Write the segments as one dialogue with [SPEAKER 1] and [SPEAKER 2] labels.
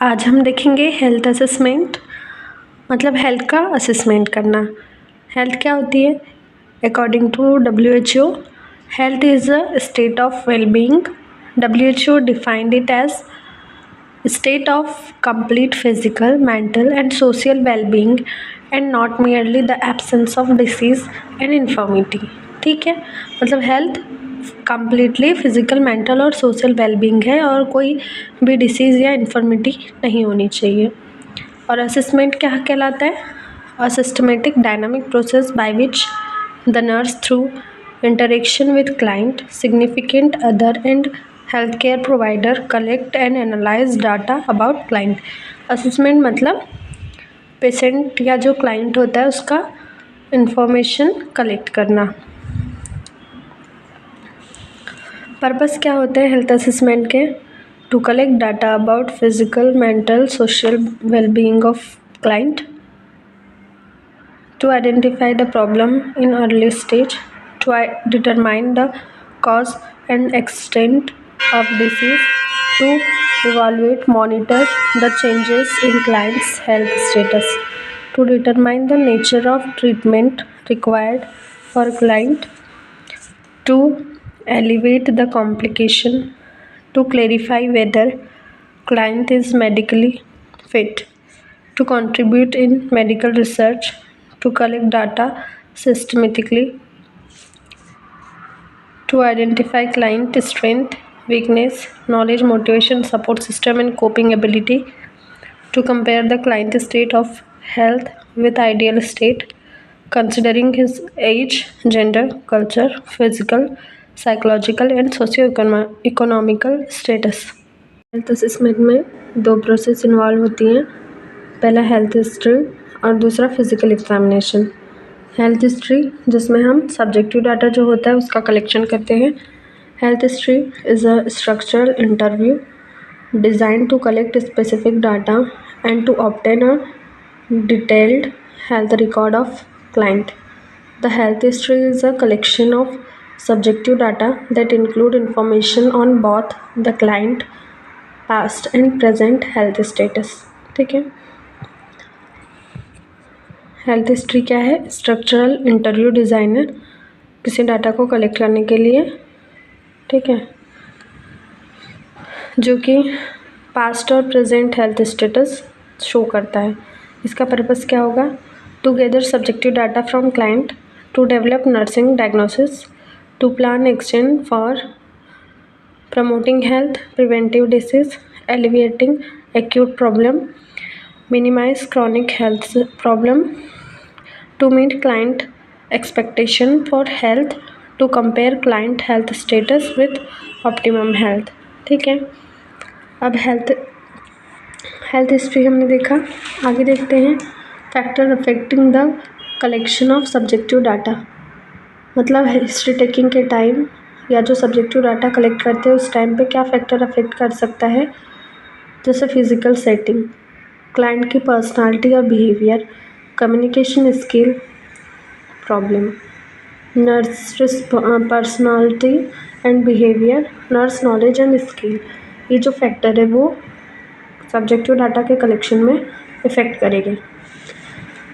[SPEAKER 1] आज हम देखेंगे हेल्थ असेसमेंट, मतलब हेल्थ का असेसमेंट करना। हेल्थ क्या होती है? According to WHO, health is a state of wellbeing. WHO defined it as state of complete physical, mental and social well-being and not merely the absence of disease and infirmity। ठीक है, मतलब health completely physical, mental और social wellbeing है और कोई भी disease या infirmity नहीं होनी चाहिए। और असेसमेंट क्या कहलाता है? A systematic dynamic process by which the nurse through interaction with client, significant other and healthcare provider collect and analyze data about client। Assessment मतलब पेशेंट या जो क्लाइंट होता है उसका इंफॉर्मेशन कलेक्ट करना। पर्पस क्या होते हैं हेल्थ असेसमेंट के? To collect data about physical, mental, social wellbeing of client, to identify the problem in early stage, to determine the cause and extent of disease, to evaluate, monitor the changes in client's health status, to determine the nature of treatment required for client, to alleviate the complication, to clarify whether client is medically fit, to contribute in medical research, to collect data systematically, to identify client strength, weakness, knowledge, motivation, support system and coping ability, to compare the client state of health with ideal state, considering his age, gender, culture, physical, psychological and socio-economical status। Health assessment में दो process involve होती हैं, पहला health history और दूसरा physical examination. Health history जिसमें हम subjective data जो होता है उसका कलेक्शन करते हैं। Health history is a structural interview design to collect specific data and to obtain a detailed health record of client. The health history is a collection of subjective data that include information on both the client past and present health status. ठीक है, health history क्या है? Structural interview design है किसी data को collect करने के लिए, ठीक है, जो कि पास्ट और प्रेजेंट हेल्थ स्टेटस शो करता है। इसका पर्पस क्या होगा? To gather subjective data from client, to develop nursing diagnosis, to plan exchange for promoting health, preventive disease, alleviating acute problem, minimize chronic health problem, to meet client expectation for health, to compare client health status with optimum health। ठीक है, अब health history हमने देखा, आगे देखते हैं factor affecting the collection of subjective data. मतलब history taking के टाइम या जो सब्जेक्टिव डाटा कलेक्ट करते हैं उस टाइम पे क्या फैक्टर अफेक्ट कर सकता है? जैसे फिजिकल सेटिंग, क्लाइंट की पर्सनालिटी और behaviour, communication skill problem, nurse personality and behaviour, nurse knowledge and skill. ये जो फैक्टर है वो सब्जेक्टिव डाटा के कलेक्शन में इफ़ेक्ट करेंगे।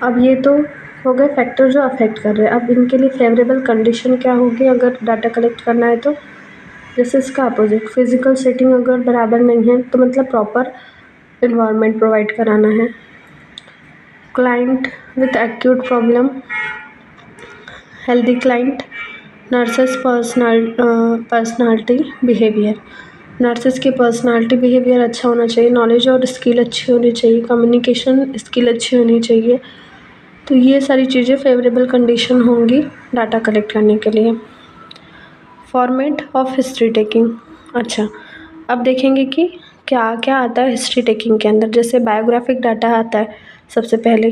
[SPEAKER 1] अब ये तो हो गए फैक्टर जो अफेक्ट कर रहे हैं। अब इनके लिए फेवरेबल कंडीशन क्या होगी अगर डाटा कलेक्ट करना है? तो जैसे इसका अपोजिट, फिजिकल सेटिंग अगर बराबर नहीं है तो मतलब प्रॉपर इन्वायरमेंट प्रोवाइड कराना है। Client with acute problem, healthy client, nurses personality behaviour, nurses की पर्सनालिटी बिहेवियर अच्छा होना चाहिए, नॉलेज और स्किल अच्छी होनी चाहिए, कम्युनिकेशन स्किल अच्छी होनी चाहिए। तो ये सारी चीज़ें फेवरेबल कंडीशन होंगी डाटा कलेक्ट करने के लिए। Format of history taking. अच्छा, अब देखेंगे कि क्या क्या आता है हिस्ट्री टेकिंग के अंदर। जैसे बायोग्राफिक डाटा आता है सबसे पहले,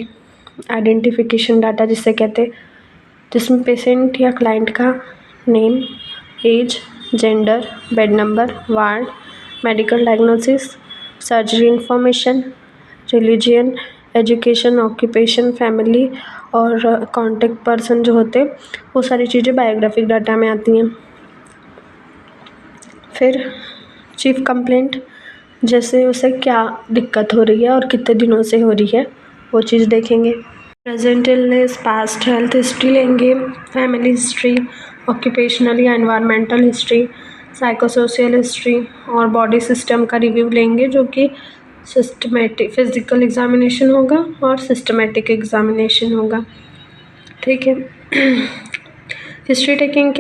[SPEAKER 1] आइडेंटिफिकेशन डाटा जिसे कहते हैं, जिसमें पेशेंट या क्लाइंट का name, age, gender, bed number, ward, medical diagnosis, surgery information, religion, education, occupation, family और कॉन्टेक्ट पर्सन जो होते वो सारी चीज़ें बायोग्राफिक डाटा में आती हैं। फिर चीफ कंप्लेंट, जैसे उसे क्या दिक्कत हो रही है और कितने दिनों से हो रही है वो चीज़ देखेंगे। Present illness, past health history लेंगे, फैमिली हिस्ट्री, ऑक्यूपेशनल या एनवायरमेंटल हिस्ट्री, साइकोसोशियल हिस्ट्री और बॉडी सिस्टम का रिव्यू लेंगे, जो कि सिस्टमेटिक फिजिकल एग्जामिनेशन होगा और सिस्टमेटिक एग्जामिनेशन होगा। ठीक है। हिस्ट्री टेकिंग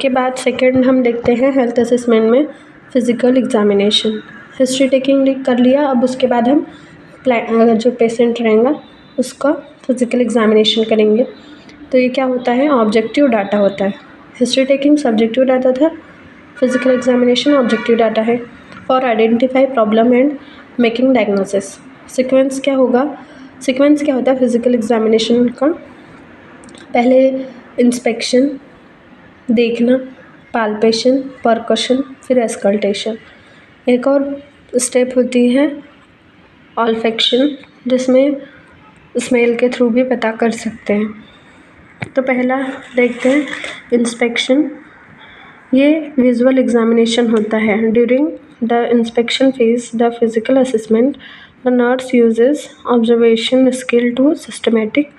[SPEAKER 1] के बाद सेकेंड हम देखते हैं हेल्थ असेसमेंट में फिजिकल एग्जामिनेशन। हिस्ट्री टेकिंग कर लिया, अब उसके बाद हम जो पेशेंट रहेगा उसका फिजिकल एग्जामिनेशन करेंगे। तो ये क्या होता है, ऑब्जेक्टिव डाटा होता है। हिस्ट्री टेकिंग सब्जेक्टिव डाटा था, फिजिकल एग्जामिनेशन ऑब्जेक्टिव डाटा है। For identify problem and making diagnosis. Sequence क्या होगा, सीक्वेंस क्या होता है फिजिकल एग्जामिनेशन का, पहले इंस्पेक्शन देखना, पाल्पेशन, परकशन, फिर एस्कल्टेशन। एक और स्टेप होती है ऑल्फैक्शन, जिसमें स्मेल के थ्रू भी पता कर सकते हैं। तो पहला देखते हैं इंस्पेक्शन। ये विजुअल एग्जामिनेशन होता है। During the inspection phase the physical assessment the nurse uses observation skill to systematic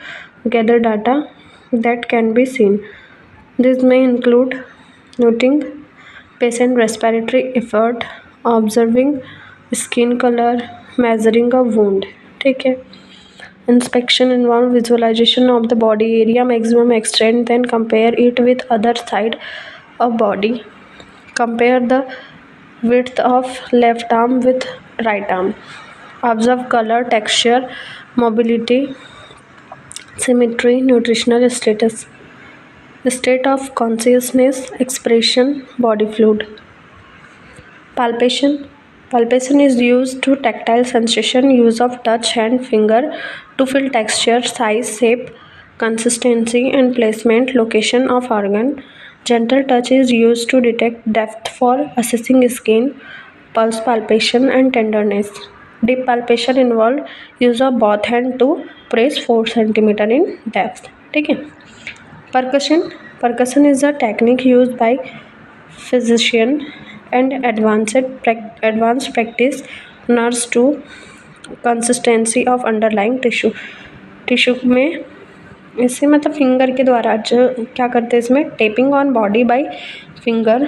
[SPEAKER 1] gather data that can be seen. This may include noting patient respiratory effort, observing skin color, measuring a wound. ठीक है। Inspection involve visualization of the body area maximum extent, then compare it with other side of body. Compare the width of left arm with right arm. Observe color, texture, mobility, symmetry, nutritional status, state of consciousness, expression, body fluid. Palpation. Palpation is used to tactile sensation, use of touch, hand, finger to feel texture, size, shape, consistency and placement, location of organ. Gentle touch is used to detect depth for assessing skin, pulse palpation and tenderness. Deep palpation involve use of both hand to press 4 cm in depth. ठीक है। Percussion is a technique used by physician and advanced practice nurse to consistency of underlying tissue में इससे मतलब finger के द्वारा जो क्या करते हैं, इसमें tapping on body by finger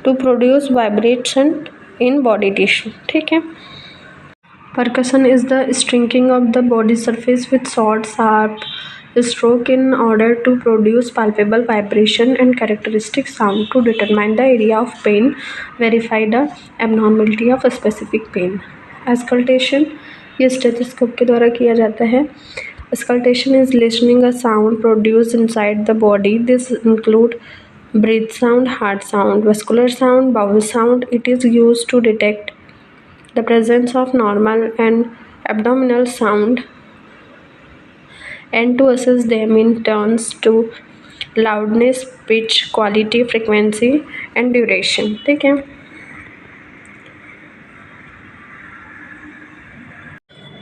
[SPEAKER 1] to produce vibration in body tissue. ठीक है। Percussion is the stringing of the body surface with short, sharp stroke in order to produce palpable vibration and characteristic sound. To determine the area of pain, verify the abnormality of a specific pain. Auscultation ये stethoscope के द्वारा किया जाता है। Auscultation is listening a sound produced inside the body. This include breath sound, heart sound, vascular sound, bowel sound. It is used to detect the presence of normal and abdominal sound and to assess them in terms to loudness, pitch, quality, frequency and duration. ठीक है।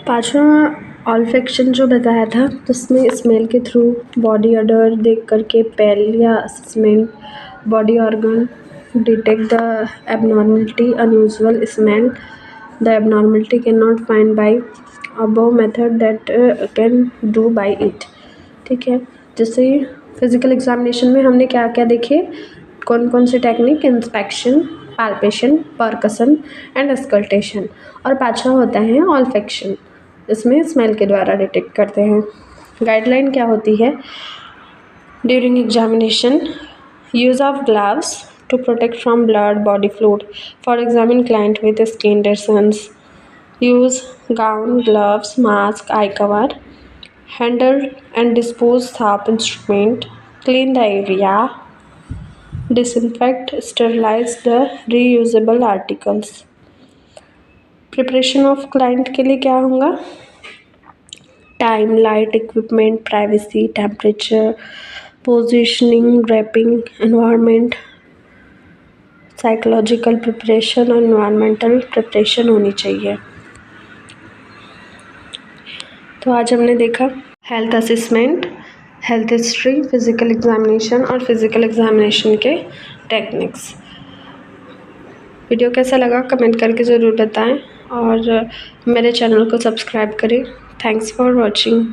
[SPEAKER 1] पांचवा olfaction जो बताया था, तो उसमें smell के through body order देख करके पैल या assessment body organ detect the abnormality, unusual smell, the abnormality cannot find by above method that can do by it. ठीक है। जैसे फिजिकल एग्जामिनेशन में हमने क्या क्या देखे, कौन कौन से technique, inspection, palpation, percussion and auscultation, और पांचवा होता है ऑल्फैक्शन, इसमें स्मेल के द्वारा डिटेक्ट करते हैं। गाइडलाइन क्या होती है, during examination use of gloves to protect from blood, body fluid. For examine client with skin lesions, use gown, gloves, mask, eye cover. Handle and dispose sharp instrument. Clean the area. Disinfect, sterilize the reusable articles. Preparation of client के लिए क्या होगा, time, light, equipment, privacy, temperature, positioning, wrapping, environment, psychological preparation और environmental preparation होनी चाहिए। तो आज हमने देखा health assessment, health history, physical examination और फिजिकल एग्जामिनेशन के टेक्निक्स। वीडियो कैसा लगा कमेंट करके ज़रूर बताएं और मेरे चैनल को सब्सक्राइब करें। Thanks for watching.